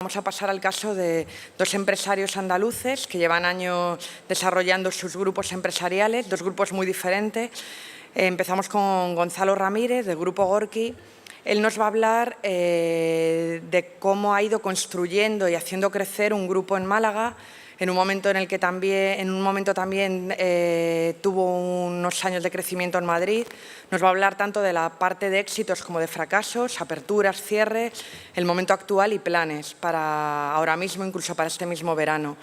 Vamos a pasar al caso de dos empresarios andaluces que llevan años desarrollando sus grupos empresariales, dos grupos muy diferentes. Empezamos con Gonzalo Ramírez, del Grupo Gorki. Él nos va a hablar de cómo ha ido construyendo y haciendo crecer un grupo en Málaga, en un momento también tuvo unos años de crecimiento en Madrid. Nos va a hablar tanto de la parte de éxitos como de fracasos, aperturas, cierres, el momento actual y planes para ahora mismo, incluso para este mismo verano.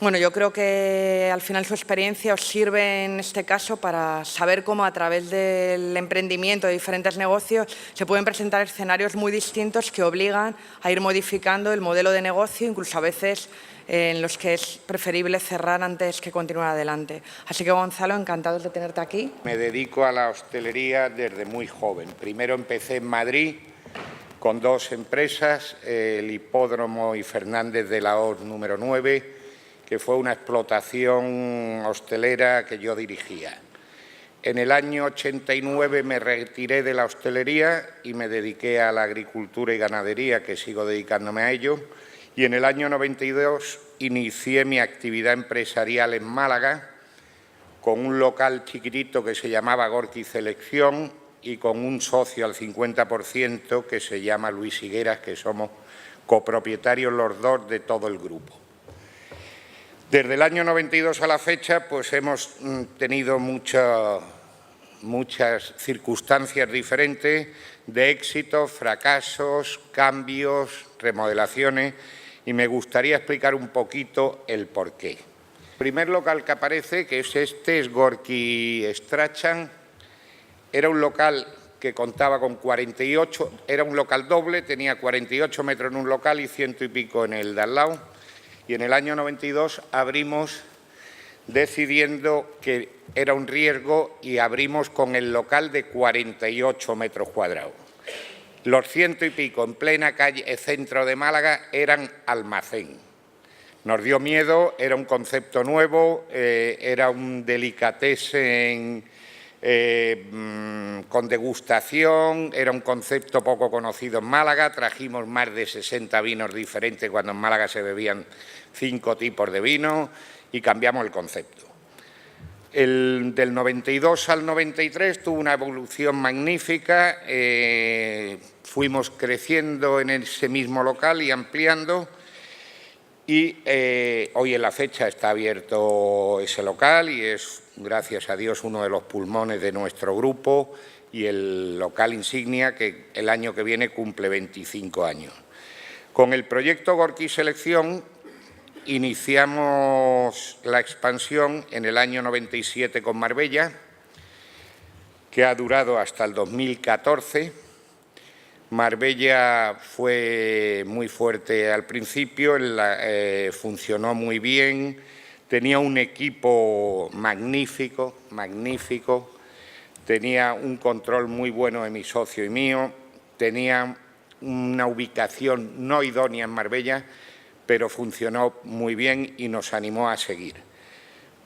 Bueno, yo creo que al final su experiencia os sirve en este caso para saber cómo a través del emprendimiento de diferentes negocios se pueden presentar escenarios muy distintos que obligan a ir modificando el modelo de negocio, incluso a veces en los que es preferible cerrar antes que continuar adelante. Así que, Gonzalo, encantados de tenerte aquí. Me dedico a la hostelería desde muy joven. Primero empecé en Madrid con dos empresas, el Hipódromo y Fernández de la Hoz número 9, que fue una explotación hostelera que yo dirigía. En el año 89 me retiré de la hostelería y me dediqué a la agricultura y ganadería, que sigo dedicándome a ello. Y en el año 92 inicié mi actividad empresarial en Málaga con un local chiquitito que se llamaba Gorki Selección y con un socio al 50% que se llama Luis Higueras, que somos copropietarios los dos de todo el grupo. Desde el año 92 a la fecha, pues hemos tenido muchas circunstancias diferentes de éxitos, fracasos, cambios, remodelaciones, y me gustaría explicar un poquito el porqué. El primer local que aparece, que es este, es Gorki Strachan. Era un local que contaba con 48, era un local doble, tenía 48 metros en un local y 100 y pico en el de al lado. Y en el año 92 abrimos decidiendo que era un riesgo y abrimos con el local de 48 metros cuadrados. Los 100 y pico en plena calle, centro de Málaga, eran almacén. Nos dio miedo, era un concepto nuevo, era un delicatessen con degustación, era un concepto poco conocido en Málaga. Trajimos más de 60 vinos diferentes cuando en Málaga se bebían 5 tipos de vino y cambiamos el concepto. Del 92 al 93 tuvo una evolución magnífica, fuimos creciendo en ese mismo local y ampliando, y hoy en la fecha está abierto ese local y es, gracias a Dios, uno de los pulmones de nuestro grupo y el local insignia que el año que viene cumple 25 años. Con el proyecto Gorki Selección iniciamos la expansión en el año 97 con Marbella, que ha durado hasta el 2014. Marbella fue muy fuerte al principio, funcionó muy bien, tenía un equipo magnífico, tenía un control muy bueno de mi socio y mío, tenía una ubicación no idónea en Marbella, pero funcionó muy bien y nos animó a seguir.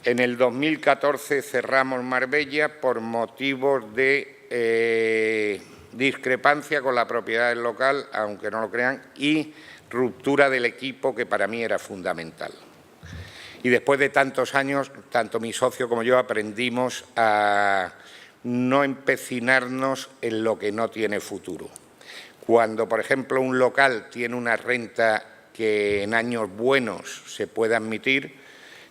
En el 2014 cerramos Marbella por motivos de discrepancia con la propiedad del local, aunque no lo crean, y ruptura del equipo, que para mí era fundamental. Y después de tantos años, tanto mi socio como yo aprendimos a no empecinarnos en lo que no tiene futuro. Cuando, por ejemplo, un local tiene una renta que en años buenos se puede admitir,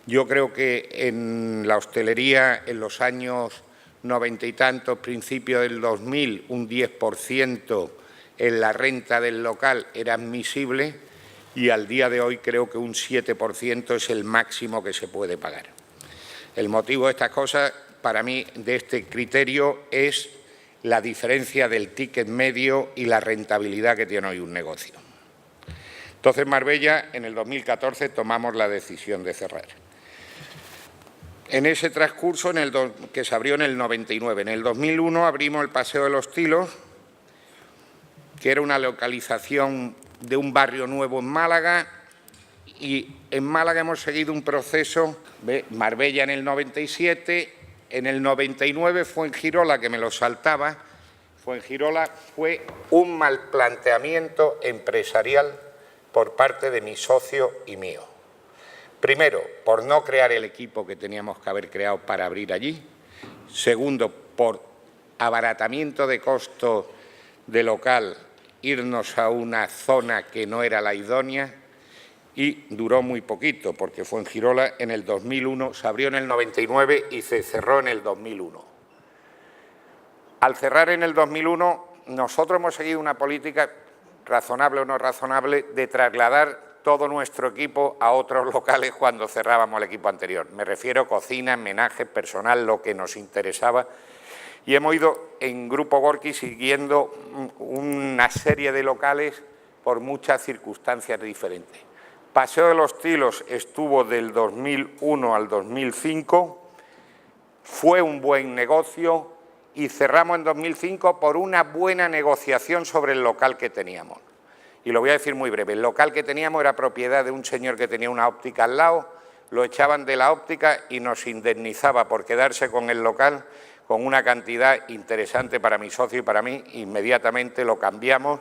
yo creo que en la hostelería en los años 90 y tantos, principios del 2000, un 10% en la renta del local era admisible y al día de hoy creo que un 7% es el máximo que se puede pagar. El motivo de estas cosas, para mí, de este criterio, es la diferencia del ticket medio y la rentabilidad que tiene hoy un negocio. Entonces, Marbella, en el 2014, tomamos la decisión de cerrar. En ese transcurso, que se abrió en el 99, en el 2001 abrimos el Paseo de los Tilos, que era una localización de un barrio nuevo en Málaga, y en Málaga hemos seguido un proceso, Marbella en el 97, en el 99 Fuengirola, que me lo saltaba. Fuengirola fue un mal planteamiento empresarial por parte de mi socio y mío. Primero, por no crear el equipo que teníamos que haber creado para abrir allí. Segundo, por abaratamiento de costo de local, irnos a una zona que no era la idónea, y duró muy poquito, porque Fuengirola en el 2001, se abrió en el 99 y se cerró en el 2001. Al cerrar en el 2001, nosotros hemos seguido una política, razonable o no razonable, de trasladar todo nuestro equipo a otros locales cuando cerrábamos el equipo anterior. Me refiero a cocina, menaje, personal, lo que nos interesaba. Y hemos ido en Grupo Gorki siguiendo una serie de locales por muchas circunstancias diferentes. Paseo de los Tilos estuvo del 2001 al 2005, fue un buen negocio y cerramos en 2005 por una buena negociación sobre el local que teníamos. Y lo voy a decir muy breve, el local que teníamos era propiedad de un señor que tenía una óptica al lado, lo echaban de la óptica y nos indemnizaba por quedarse con el local con una cantidad interesante para mi socio y para mí. Inmediatamente lo cambiamos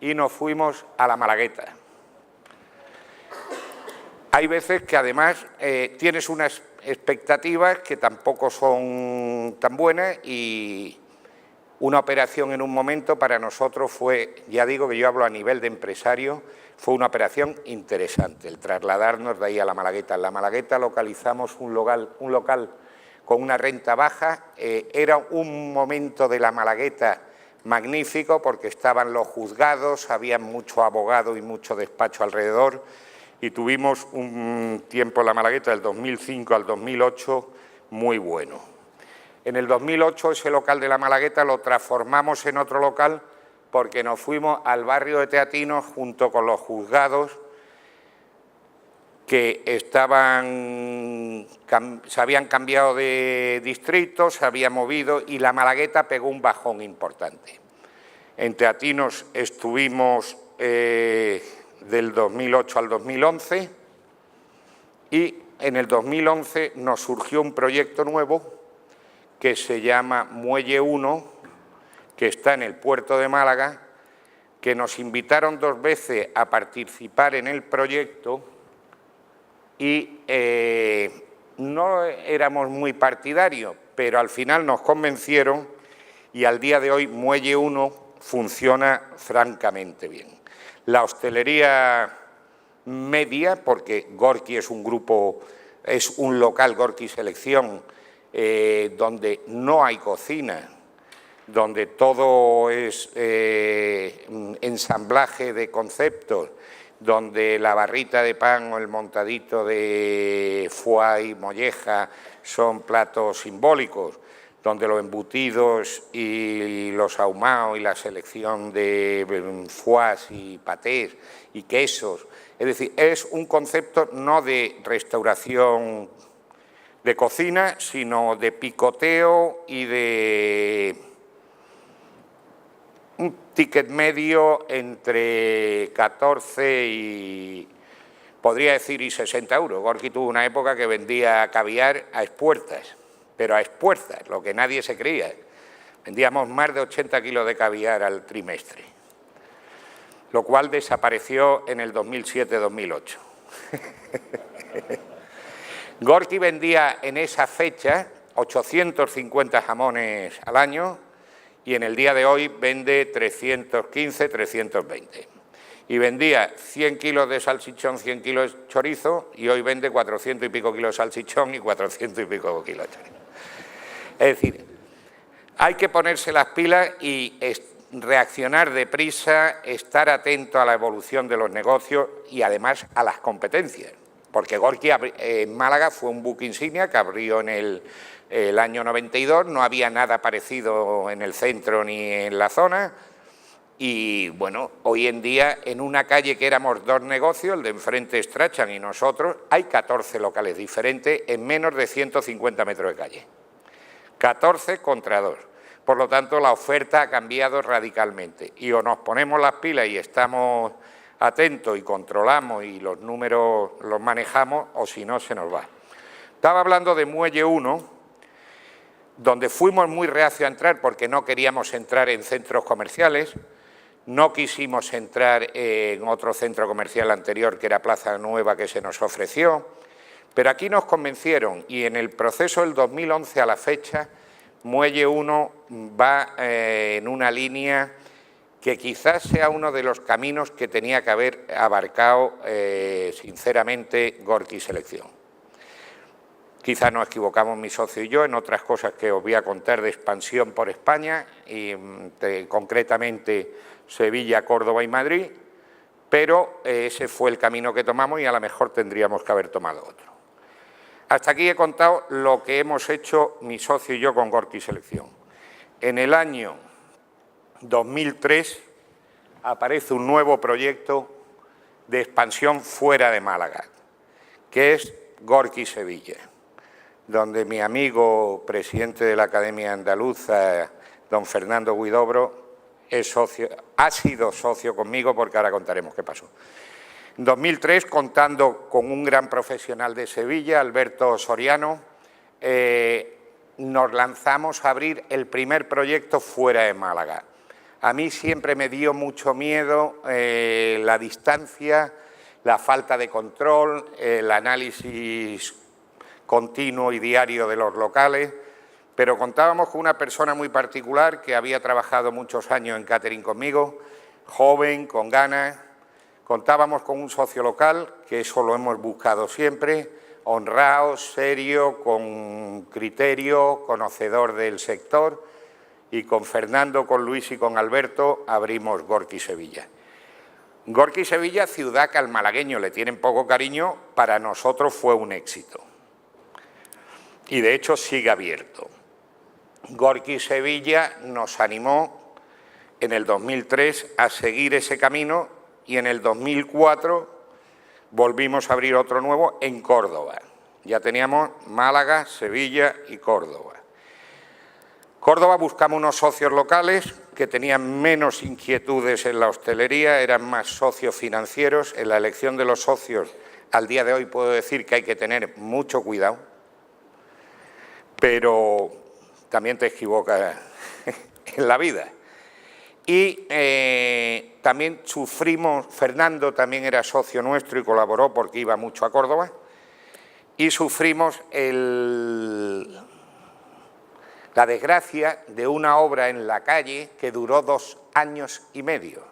y nos fuimos a la Malagueta. Hay veces que además tienes unas expectativas que tampoco son tan buenas y una operación en un momento para nosotros fue, ya digo que yo hablo a nivel de empresario, fue una operación interesante, el trasladarnos de ahí a la Malagueta. En la Malagueta localizamos un local con una renta baja, era un momento de la Malagueta magnífico porque estaban los juzgados, había mucho abogado y mucho despacho alrededor y tuvimos un tiempo en la Malagueta del 2005 al 2008 muy bueno. En el 2008 ese local de la Malagueta lo transformamos en otro local porque nos fuimos al barrio de Teatinos junto con los juzgados que se habían cambiado de distrito, se había movido y la Malagueta pegó un bajón importante. En Teatinos estuvimos del 2008 al 2011 y en el 2011 nos surgió un proyecto nuevo que se llama Muelle 1, que está en el puerto de Málaga, que nos invitaron 2 veces a participar en el proyecto y no éramos muy partidarios, pero al final nos convencieron y al día de hoy Muelle 1 funciona francamente bien. La hostelería media, porque Gorki es un grupo, es un local Gorki Selección, donde no hay cocina, donde todo es ensamblaje de conceptos, donde la barrita de pan o el montadito de foie y molleja son platos simbólicos, donde los embutidos y los ahumados y la selección de foies y patés y quesos. Es decir, es un concepto no de restauración de cocina, sino de picoteo y de un ticket medio entre 14 y, podría decir, y 60 euros. Gorki tuvo una época que vendía caviar a expuertas, pero a expuertas, lo que nadie se creía. Vendíamos más de 80 kilos de caviar al trimestre, lo cual desapareció en el 2007-2008. Gorki vendía en esa fecha 850 jamones al año y en el día de hoy vende 315, 320. Y vendía 100 kilos de salchichón, 100 kilos de chorizo y hoy vende 400 y pico kilos de salchichón y 400 y pico kilos de chorizo. Es decir, hay que ponerse las pilas y reaccionar deprisa, estar atento a la evolución de los negocios y además a las competencias. Porque Gorki en Málaga fue un buque insignia que abrió en el año 92, no había nada parecido en el centro ni en la zona y bueno, hoy en día en una calle que éramos 2 negocios, el de enfrente Strachan y nosotros, hay 14 locales diferentes en menos de 150 metros de calle. 14 contra 2. Por lo tanto, la oferta ha cambiado radicalmente y o nos ponemos las pilas y estamos atentos y controlamos y los números los manejamos o si no se nos va. Estaba hablando de Muelle 1, donde fuimos muy reacios a entrar porque no queríamos entrar en centros comerciales. No quisimos entrar en otro centro comercial anterior, que era Plaza Nueva, que se nos ofreció, pero aquí nos convencieron y en el proceso del 2011 a la fecha, Muelle 1 va en una línea que quizás sea uno de los caminos que tenía que haber abarcado, sinceramente, Gorki Selección. Quizás nos equivocamos mi socio y yo en otras cosas que os voy a contar de expansión por España, y concretamente Sevilla, Córdoba y Madrid, pero ese fue el camino que tomamos y a lo mejor tendríamos que haber tomado otro. Hasta aquí he contado lo que hemos hecho mi socio y yo con Gorki Selección. En el año 2003 aparece un nuevo proyecto de expansión fuera de Málaga, que es Gorki Sevilla, donde mi amigo, presidente de la Academia Andaluza, don Fernando Huidobro, ha sido socio conmigo, porque ahora contaremos qué pasó. En 2003, contando con un gran profesional de Sevilla, Alberto Soriano, nos lanzamos a abrir el primer proyecto fuera de Málaga. A mí siempre me dio mucho miedo la distancia, la falta de control, el análisis continuo y diario de los locales, pero contábamos con una persona muy particular que había trabajado muchos años en catering conmigo, joven, con ganas. Contábamos con un socio local, que eso lo hemos buscado siempre, honrado, serio, con criterio, conocedor del sector, y con Fernando, con Luis y con Alberto abrimos Gorki Sevilla. Gorki Sevilla, ciudad que al malagueño le tienen poco cariño, para nosotros fue un éxito. Y de hecho sigue abierto. Gorki Sevilla nos animó en el 2003 a seguir ese camino y en el 2004 volvimos a abrir otro nuevo en Córdoba. Ya teníamos Málaga, Sevilla y Córdoba. Córdoba buscamos unos socios locales que tenían menos inquietudes en la hostelería, eran más socios financieros. En la elección de los socios, al día de hoy puedo decir que hay que tener mucho cuidado, pero también te equivocas en la vida. Y también sufrimos, Fernando también era socio nuestro y colaboró porque iba mucho a Córdoba, y sufrimos la desgracia de una obra en la calle que duró 2 años y medio,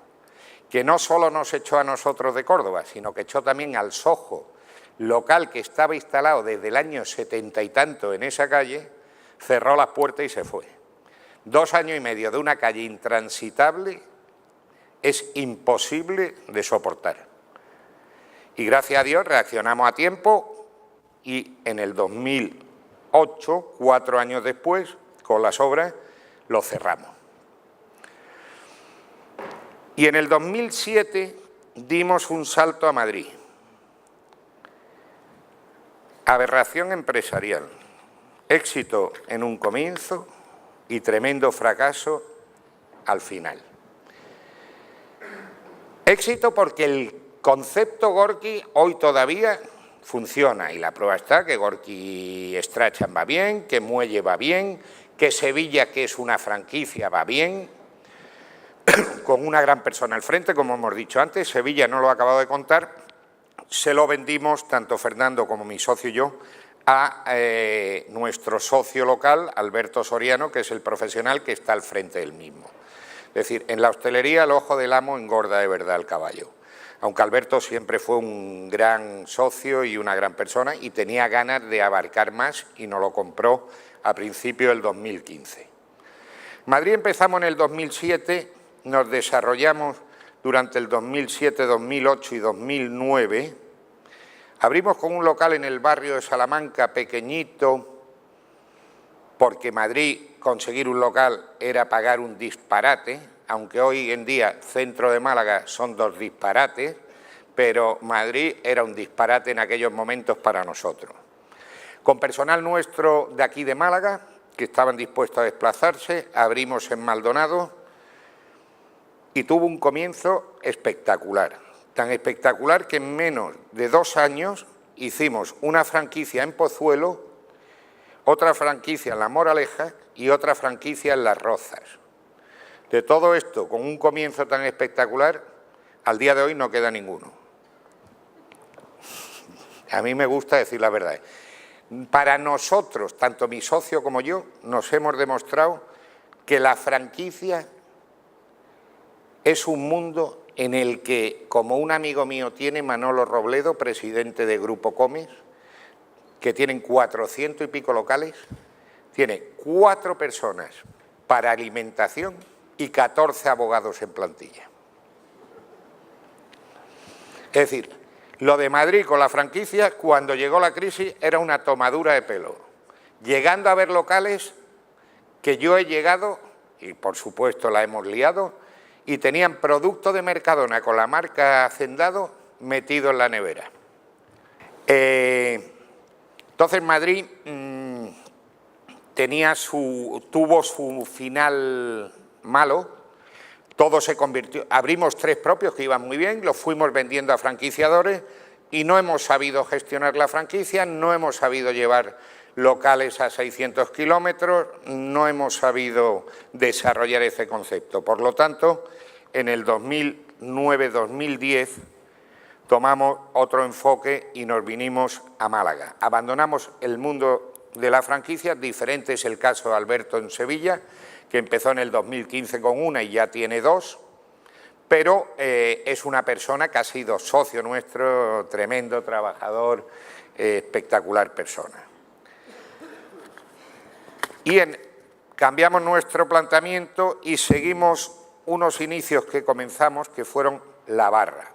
que no solo nos echó a nosotros de Córdoba, sino que echó también al Soho, local que estaba instalado desde el año 70 y tanto en esa calle, cerró las puertas y se fue. 2 años y medio de una calle intransitable es imposible de soportar. Y gracias a Dios reaccionamos a tiempo y en el 2008, 4 años después, con las obras, lo cerramos. Y en el 2007 dimos un salto a Madrid. Aberración empresarial, éxito en un comienzo y tremendo fracaso al final. Éxito porque el concepto Gorki hoy todavía funciona y la prueba está que Gorki Strachan va bien, que Muelle va bien, que Sevilla, que es una franquicia, va bien, con una gran persona al frente, como hemos dicho antes. Sevilla no lo he acabado de contar, se lo vendimos, tanto Fernando como mi socio y yo, a nuestro socio local, Alberto Soriano, que es el profesional que está al frente del mismo. Es decir, en la hostelería el ojo del amo engorda de verdad el caballo. Aunque Alberto siempre fue un gran socio y una gran persona y tenía ganas de abarcar más y nos lo compró a principios del 2015. Madrid empezamos en el 2007, nos desarrollamos durante el 2007, 2008 y 2009. Abrimos con un local en el barrio de Salamanca, pequeñito, porque Madrid conseguir un local era pagar un disparate, aunque hoy en día centro de Málaga son 2 disparates, pero Madrid era un disparate en aquellos momentos para nosotros. Con personal nuestro de aquí de Málaga, que estaban dispuestos a desplazarse, abrimos en Maldonado y tuvo un comienzo espectacular. Tan espectacular que en menos de 2 años hicimos una franquicia en Pozuelo, otra franquicia en La Moraleja y otra franquicia en Las Rozas. De todo esto, con un comienzo tan espectacular, al día de hoy no queda ninguno. A mí me gusta decir la verdad. Para nosotros, tanto mi socio como yo, nos hemos demostrado que la franquicia es un mundo en el que, como un amigo mío tiene, Manolo Robledo, presidente de Grupo Comis, que tienen 400 y pico locales, tiene 4 personas para alimentación y 14 abogados en plantilla. Es decir, lo de Madrid con la franquicia, cuando llegó la crisis, era una tomadura de pelo. Llegando a ver locales que yo he llegado, y por supuesto la hemos liado, y tenían producto de Mercadona con la marca Hacendado metido en la nevera. Entonces Madrid tuvo su final malo, todo se convirtió, abrimos 3 propios que iban muy bien, los fuimos vendiendo a franquiciadores y no hemos sabido gestionar la franquicia, no hemos sabido llevar locales a 600 kilómetros, no hemos sabido desarrollar ese concepto. Por lo tanto, en el 2009-2010 tomamos otro enfoque y nos vinimos a Málaga. Abandonamos el mundo de la franquicia, diferente es el caso de Alberto en Sevilla, que empezó en el 2015 con una y ya tiene 2, pero es una persona que ha sido socio nuestro, tremendo trabajador, espectacular persona. Y cambiamos nuestro planteamiento y seguimos unos inicios que comenzamos que fueron la barra.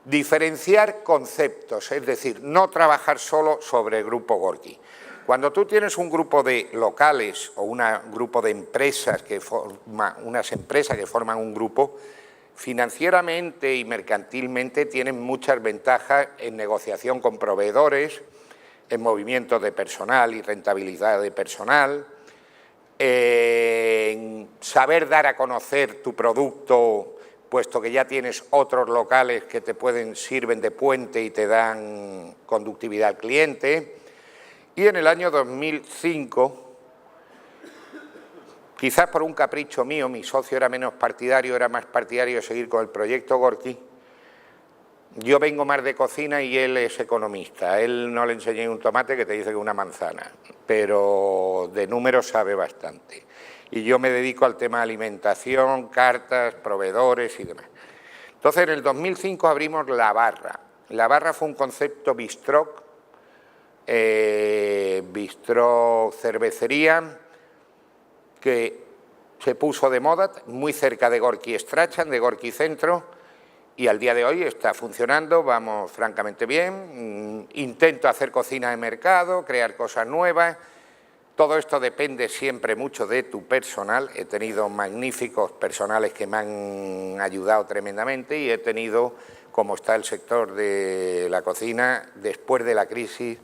Diferenciar conceptos, es decir, no trabajar solo sobre el Grupo Gorki. Cuando tú tienes un grupo de locales o un grupo de empresas unas empresas que forman un grupo, financieramente y mercantilmente tienen muchas ventajas en negociación con proveedores, en movimientos de personal y rentabilidad de personal, en saber dar a conocer tu producto, puesto que ya tienes otros locales que te sirven de puente y te dan conductividad al cliente. Y en el año 2005, quizás por un capricho mío, mi socio era menos partidario, era más partidario de seguir con el proyecto Gorki. Yo vengo más de cocina y él es economista. A él no le enseñé un tomate que te dice que una manzana, pero de números sabe bastante. Y yo me dedico al tema de alimentación, cartas, proveedores y demás. Entonces, en el 2005 abrimos La Barra. La Barra fue un concepto bistró cervecería que se puso de moda muy cerca de Gorki Strachan, de Gorki Centro, y al día de hoy está funcionando, vamos francamente bien. Intento hacer cocina de mercado, crear cosas nuevas. Todo esto depende siempre mucho de tu personal. He tenido magníficos personales que me han ayudado tremendamente y he tenido, como está el sector de la cocina, después de la crisis,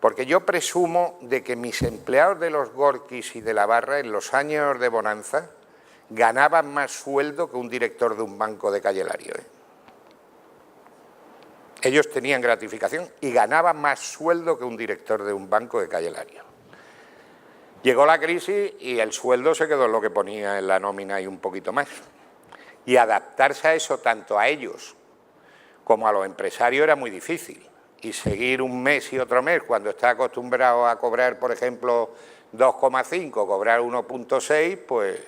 porque yo presumo de que mis empleados de los Gorkis y de La Barra en los años de bonanza ganaban más sueldo que un director de un banco de Calle Lario. Ellos tenían gratificación y ganaban más sueldo que un director de un banco de Calle Lario. Llegó la crisis y el sueldo se quedó en lo que ponía en la nómina y un poquito más. Y adaptarse a eso tanto a ellos como a los empresarios era muy difícil. Y seguir un mes y otro mes cuando está acostumbrado a cobrar, por ejemplo, 2,5, cobrar 1,6, pues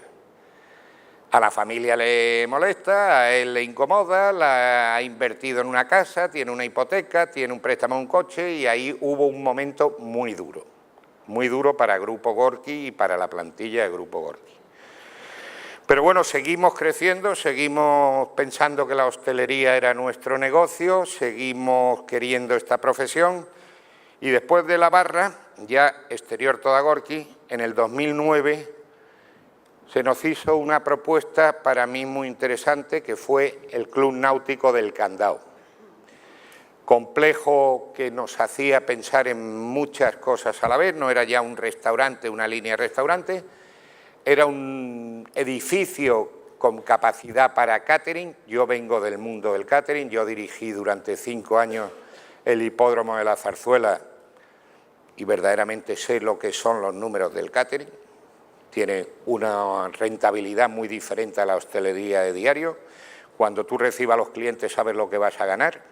a la familia le molesta, a él le incomoda, la ha invertido en una casa, tiene una hipoteca, tiene un préstamo en un coche y ahí hubo un momento muy duro para Grupo Gorki y para la plantilla de Grupo Gorki. Pero bueno, seguimos creciendo, seguimos pensando que la hostelería era nuestro negocio, seguimos queriendo esta profesión y después de La Barra, ya exterior toda Gorki, en el 2009 se nos hizo una propuesta para mí muy interesante que fue el Club Náutico del Candao. Complejo que nos hacía pensar en muchas cosas a la vez, no era ya un restaurante, una línea de restaurante, era un edificio con capacidad para catering. Yo vengo del mundo del catering, yo dirigí durante 5 años el hipódromo de la Zarzuela y verdaderamente sé lo que son los números del catering. tiene una rentabilidad muy diferente a la hostelería de diario. Cuando tú recibas a los clientes sabes lo que vas a ganar,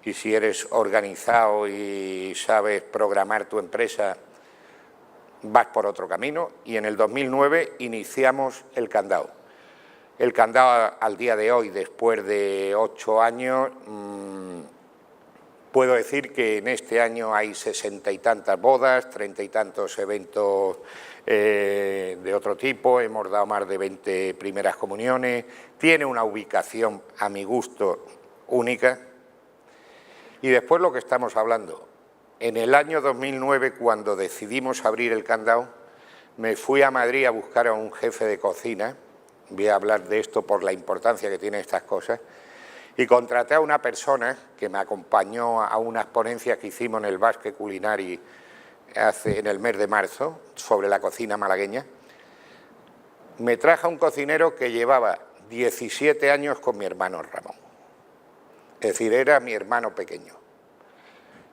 y si eres organizado y sabes programar tu empresa, vas por otro camino. Y en el 2009 iniciamos el candado. El candado al día de hoy, después de 8 años, puedo decir que en este año hay 60 y tantas bodas, 30 y tantos eventos de otro tipo, hemos dado más de 20 primeras comuniones, tiene una ubicación a mi gusto única. Y después lo que estamos hablando, en el año 2009, cuando decidimos abrir el candado, me fui a Madrid a buscar a un jefe de cocina, voy a hablar de esto por la importancia que tienen estas cosas, y contraté a una persona que me acompañó a unas ponencias que hicimos en el Basque Culinari en el mes de marzo sobre la cocina malagueña. Me traje a un cocinero que llevaba 17 años con mi hermano Ramón. Es decir, era mi hermano pequeño.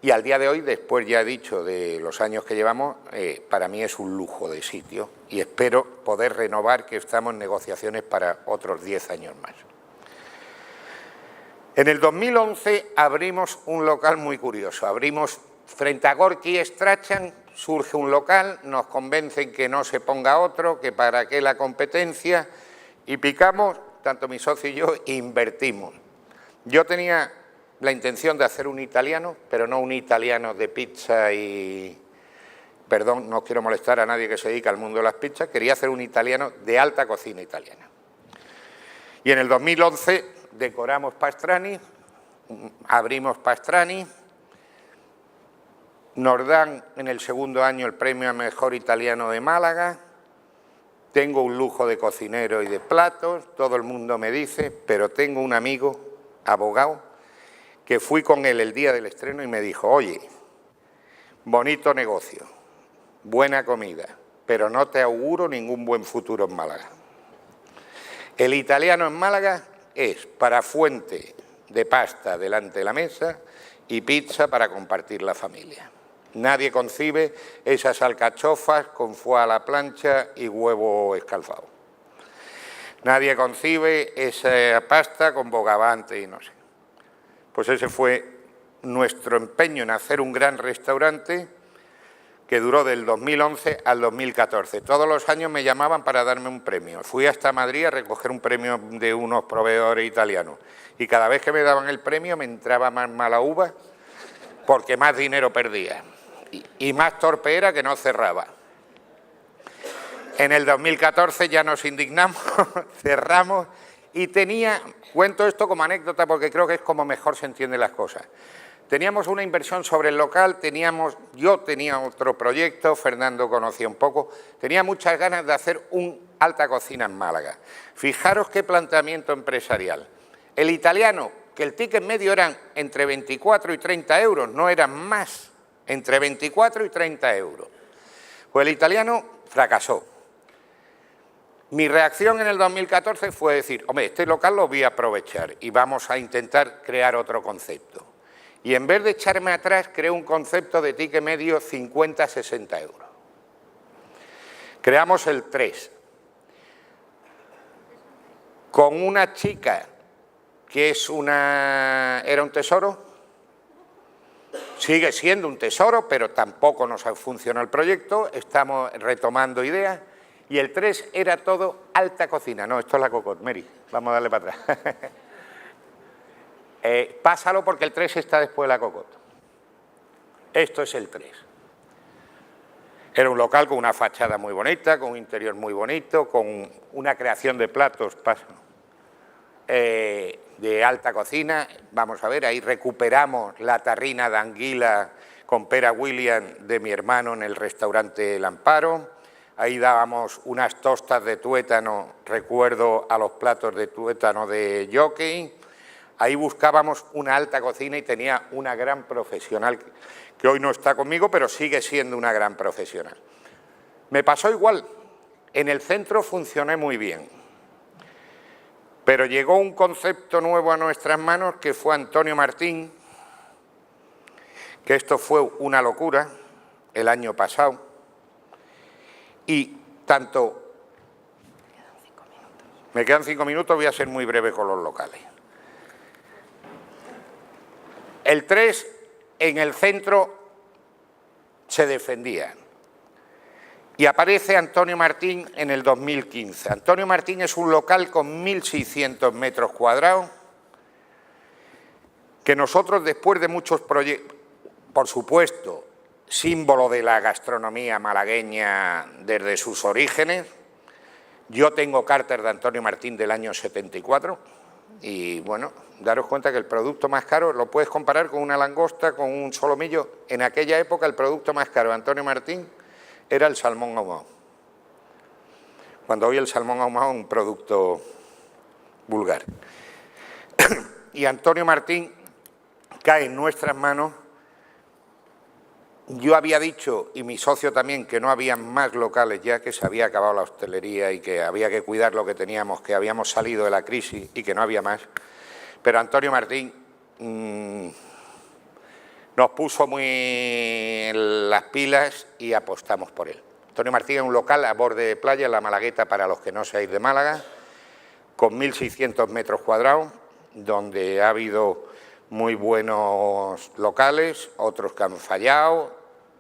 Y al día de hoy, después ya he dicho de los años que llevamos, para mí es un lujo de sitio y espero poder renovar, que estamos en negociaciones para otros 10 años más. En el 2011 abrimos un local muy curioso. Abrimos frente a Gorki Strachan, surge un local, nos convencen que no se ponga otro, que para qué la competencia, y picamos, tanto mi socio y yo, e invertimos. Yo tenía la intención de hacer un italiano, pero no un italiano de pizza y... Perdón, no quiero molestar a nadie que se dedica al mundo de las pizzas, quería hacer un italiano de alta cocina italiana. Y en el 2011 decoramos Pastrani, abrimos Pastrani, nos dan en el segundo año el premio a Mejor Italiano de Málaga, tengo un lujo de cocinero y de platos, todo el mundo me dice, pero tengo un amigo, abogado, que fui con él el día del estreno y me dijo, oye, bonito negocio, buena comida, pero no te auguro ningún buen futuro en Málaga. El italiano en Málaga es para fuente de pasta delante de la mesa y pizza para compartir la familia. Nadie concibe esas alcachofas con foie a la plancha y huevo escalfado. Nadie concibe esa pasta con bogavante y no sé. Pues ese fue nuestro empeño en hacer un gran restaurante que duró del 2011 al 2014. Todos los años me llamaban para darme un premio. Fui hasta Madrid a recoger un premio de unos proveedores italianos y cada vez que me daban el premio me entraba más mala uva porque más dinero perdía y más torpe era que no cerraba. En el 2014 ya nos indignamos, cerramos y cuento esto como anécdota porque creo que es como mejor se entienden las cosas. Teníamos una inversión sobre el local, yo tenía otro proyecto, Fernando conocía un poco, tenía muchas ganas de hacer un alta cocina en Málaga. Fijaros qué planteamiento empresarial. El italiano, que el ticket medio eran entre 24 y 30 euros, no eran más, entre 24 y 30 euros. Pues el italiano fracasó. Mi reacción en el 2014 fue decir, hombre, este local lo voy a aprovechar y vamos a intentar crear otro concepto. Y en vez de echarme atrás, creé un concepto de ticket medio 50-60 euros. Creamos el 3. Con una chica que era un tesoro, sigue siendo un tesoro, pero tampoco nos funcionó el proyecto, estamos retomando ideas. Y el 3 era todo alta cocina. No, esto es la Cocotte, Mary, vamos a darle para atrás. Pásalo porque el 3 está después de la Cocotte. Esto es el 3. Era un local con una fachada muy bonita, con un interior muy bonito, con una creación de platos de alta cocina. Vamos a ver, ahí recuperamos la tarrina de anguila con pera William de mi hermano en el restaurante El Amparo. Ahí dábamos unas tostas de tuétano, recuerdo a los platos de tuétano de Jockey. Ahí buscábamos una alta cocina y tenía una gran profesional que hoy no está conmigo, pero sigue siendo una gran profesional. Me pasó igual. En el centro funcioné muy bien. Pero llegó un concepto nuevo a nuestras manos que fue Antonio Martín, que esto fue una locura el año pasado. Y tanto... Me quedan 5 minutos, voy a ser muy breve con los locales. El 3, en el centro, se defendía. Y aparece Antonio Martín en el 2015. Antonio Martín es un local con 1.600 metros cuadrados, que nosotros, después de muchos proyectos, por supuesto, símbolo de la gastronomía malagueña desde sus orígenes. Yo tengo cartas de Antonio Martín del año 74 y, bueno, daros cuenta que el producto más caro, lo puedes comparar con una langosta, con un solomillo. En aquella época el producto más caro de Antonio Martín era el salmón ahumado. Cuando hoy el salmón ahumado es un producto vulgar. Y Antonio Martín cae en nuestras manos. Yo había dicho, y mi socio también, que no había más locales ya, que se había acabado la hostelería y que había que cuidar lo que teníamos, que habíamos salido de la crisis y que no había más. Pero Antonio Martín nos puso muy en las pilas y apostamos por él. Antonio Martín es un local a borde de playa, en la Malagueta, para los que no seáis de Málaga, con 1.600 metros cuadrados, donde ha habido muy buenos locales, otros que han fallado,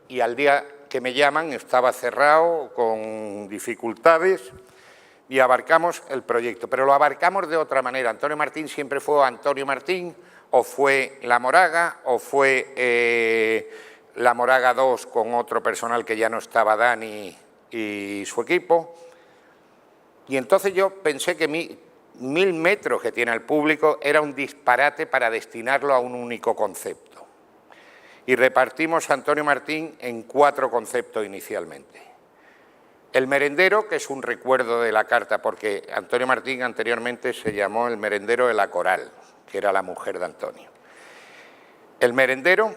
y al día que me llaman estaba cerrado, con dificultades, y abarcamos el proyecto. Pero lo abarcamos de otra manera. Antonio Martín siempre fue Antonio Martín, o fue La Moraga, o fue La Moraga 2 con otro personal que ya no estaba, Dani y su equipo. Y entonces yo pensé que 1.000 metros que tiene el público era un disparate para destinarlo a un único concepto. Y repartimos a Antonio Martín en 4 conceptos inicialmente. El merendero, que es un recuerdo de la carta, porque Antonio Martín anteriormente se llamó el merendero de la Coral, que era la mujer de Antonio. El merendero,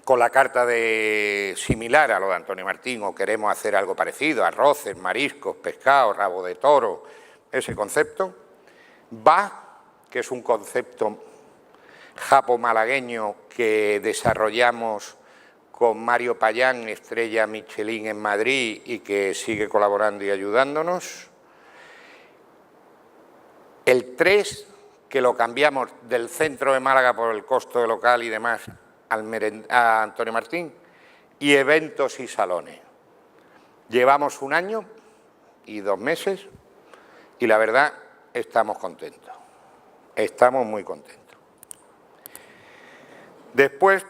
con la carta similar a lo de Antonio Martín, o queremos hacer algo parecido, arroces, mariscos, pescado, rabo de toro, ese concepto. Va, que es un concepto japo-malagueño que desarrollamos con Mario Payán, estrella Michelin en Madrid, y que sigue colaborando y ayudándonos. El 3, que lo cambiamos del centro de Málaga por el costo de local y demás a Antonio Martín. Y eventos y salones. Llevamos 1 año y 2 meses y la verdad estamos contentos. Estamos muy contentos. Después,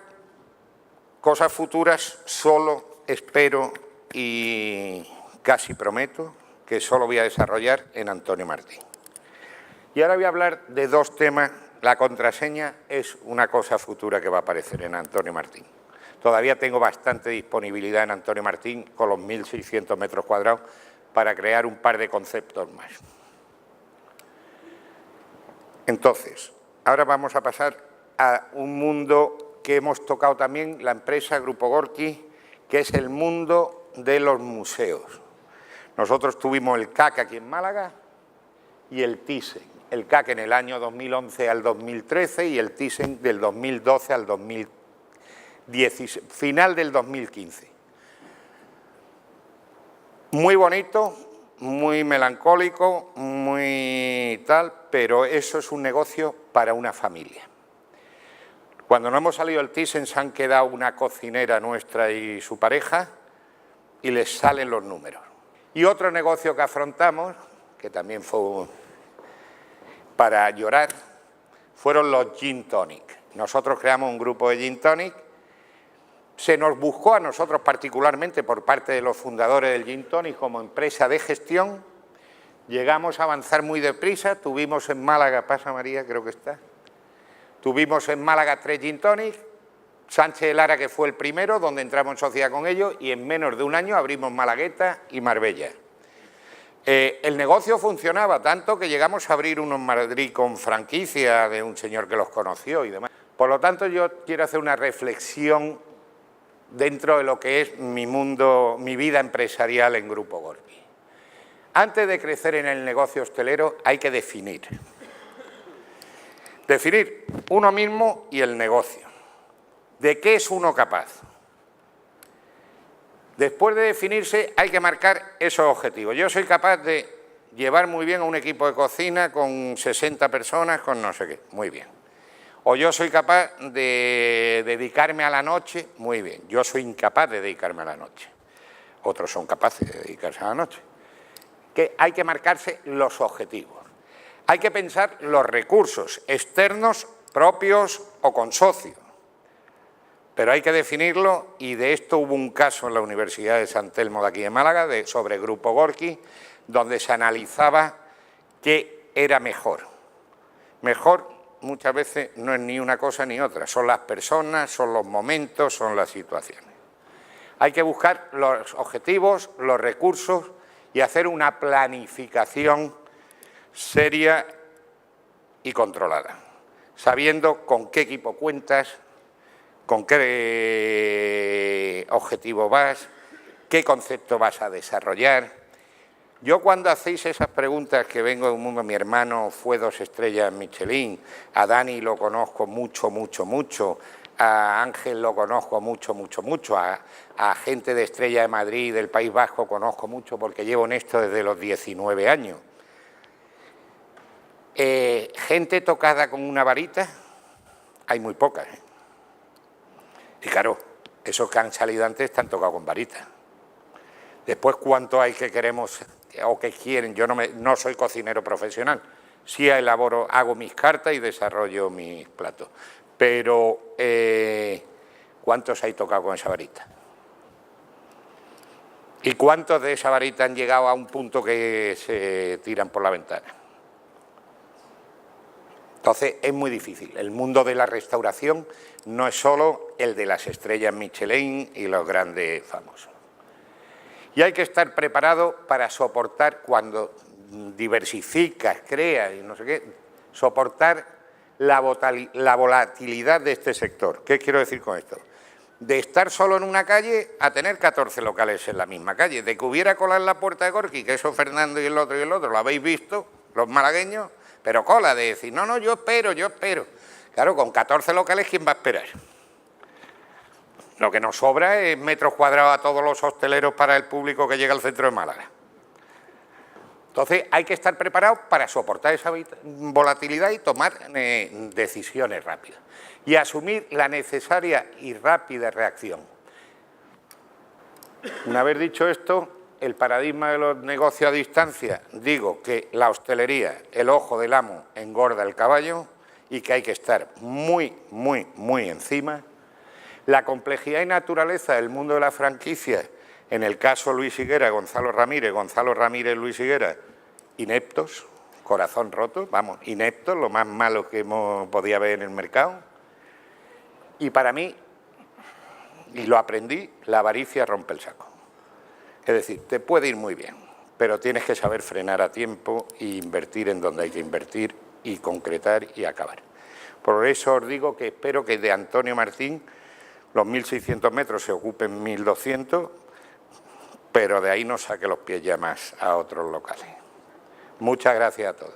cosas futuras, solo espero y casi prometo que solo voy a desarrollar en Antonio Martín. Y ahora voy a hablar de 2 temas. La contraseña es una cosa futura que va a aparecer en Antonio Martín. Todavía tengo bastante disponibilidad en Antonio Martín con los 1.600 metros cuadrados para crear un par de conceptos más. Entonces, ahora vamos a pasar a un mundo que hemos tocado también, la empresa Grupo Gorki, que es el mundo de los museos. Nosotros tuvimos el CAC aquí en Málaga y el Thyssen. El CAC en el año 2011 al 2013 y el Thyssen del 2012 al 2016, final del 2015. Muy bonito, muy melancólico, muy tal, pero eso es un negocio para una familia. Cuando no hemos salido del Thyssen se han quedado una cocinera nuestra y su pareja y les salen los números. Y otro negocio que afrontamos, que también fue para llorar, fueron los Gin Tonic. Nosotros creamos un grupo de Gin Tonic. Se nos buscó a nosotros particularmente por parte de los fundadores del Gin Tonic como empresa de gestión. Llegamos a avanzar muy deprisa. Tuvimos en Málaga, pasa María, creo que está. Tuvimos en Málaga 3 Gin Tonic. Sánchez de Lara, que fue el primero, donde entramos en sociedad con ellos, y en menos de 1 año abrimos Malagueta y Marbella. El negocio funcionaba tanto que llegamos a abrir uno en Madrid con franquicia de un señor que los conoció y demás. Por lo tanto, yo quiero hacer una reflexión dentro de lo que es mi mundo, mi vida empresarial en Grupo Gorki. Antes de crecer en el negocio hostelero hay que definir. Definir uno mismo y el negocio. ¿De qué es uno capaz? Después de definirse, hay que marcar esos objetivos. Yo soy capaz de llevar muy bien a un equipo de cocina con 60 personas, con no sé qué, muy bien. O yo soy capaz de dedicarme a la noche, muy bien. Yo soy incapaz de dedicarme a la noche. Otros son capaces de dedicarse a la noche. Que hay que marcarse los objetivos. Hay que pensar los recursos externos, propios o con socios. Pero hay que definirlo, y de esto hubo un caso en la Universidad de San Telmo de aquí de Málaga, sobre el Grupo Gorki, donde se analizaba qué era mejor. Mejor muchas veces no es ni una cosa ni otra, son las personas, son los momentos, son las situaciones. Hay que buscar los objetivos, los recursos y hacer una planificación seria y controlada, sabiendo con qué equipo cuentas, con qué objetivo vas, qué concepto vas a desarrollar. Yo cuando hacéis esas preguntas, que vengo de un mundo, mi hermano fue 2 estrellas Michelin, a Dani lo conozco mucho, a Ángel lo conozco mucho, a gente de Estrella de Madrid, del País Vasco, conozco mucho porque llevo en esto desde los 19 años. Gente tocada con una varita, hay muy pocas. Y claro, esos que han salido antes están tocados con varita. Después, ¿cuánto hay que queremos o que quieren? Yo no soy cocinero profesional, sí elaboro, hago mis cartas y desarrollo mis platos. Pero, ¿cuántos hay tocado con esa varita? ¿Y cuántos de esa varita han llegado a un punto que se tiran por la ventana? Entonces, es muy difícil. El mundo de la restauración no es solo el de las estrellas Michelin y los grandes famosos. Y hay que estar preparado para soportar, cuando diversificas, creas y no sé qué, soportar la volatilidad de este sector. ¿Qué quiero decir con esto? De estar solo en una calle a tener 14 locales en la misma calle. De que hubiera cola en la puerta de Gorki, que eso Fernando y el otro, lo habéis visto, los malagueños, pero cola de decir, no, yo espero. Claro, con 14 locales, ¿quién va a esperar? Lo que nos sobra es metros cuadrados a todos los hosteleros para el público que llega al centro de Málaga. Entonces, hay que estar preparados para soportar esa volatilidad y tomar decisiones rápidas. Y asumir la necesaria y rápida reacción. Una vez dicho esto, el paradigma de los negocios a distancia, digo que la hostelería, el ojo del amo, engorda el caballo y que hay que estar muy encima. La complejidad y naturaleza del mundo de la franquicia, en el caso Luis Higuera, Gonzalo Ramírez, Luis Higuera, ineptos, corazón roto, vamos, ineptos, lo más malo que podía ver en el mercado. Y para mí, y lo aprendí, la avaricia rompe el saco. Es decir, te puede ir muy bien, pero tienes que saber frenar a tiempo e invertir en donde hay que invertir y concretar y acabar. Por eso os digo que espero que de Antonio Martín los 1.600 metros se ocupen 1.200, pero de ahí no saque los pies ya más a otros locales. Muchas gracias a todos.